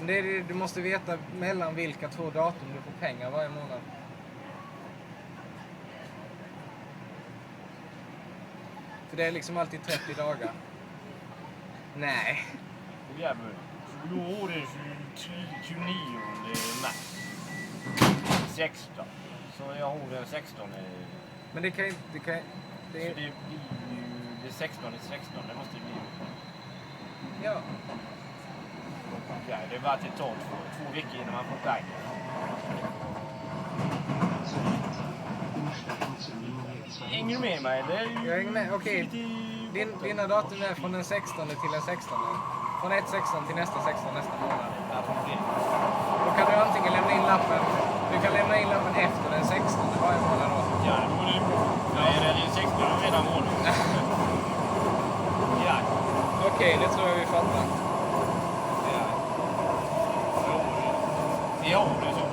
Du måste veta mellan vilka 2 datum du får pengar varje månad. För det är liksom alltid 30 dagar. Nej. Jävlar. Då är det 29 mars. 16. Så jag har den 16. Men det kan ju... Så det blir ju... Det 16 är 16. Det måste bli... Ja. Ja, det är bara att det tar 2 veckor innan man får pengar. Hänger du med mig eller? Jag hänger med, okej. Dina datum är från den 16 till den 16. Från 1/16 till nästa 16 nästa månad. Då kan du antingen lämna in lappen. Du kan lämna in lappen efter den 16 varje månad då. Ja, det borde ju... Nej, det är 16 redan månad. Ja. Okej, det tror jag vi fattar. Ja, det är så.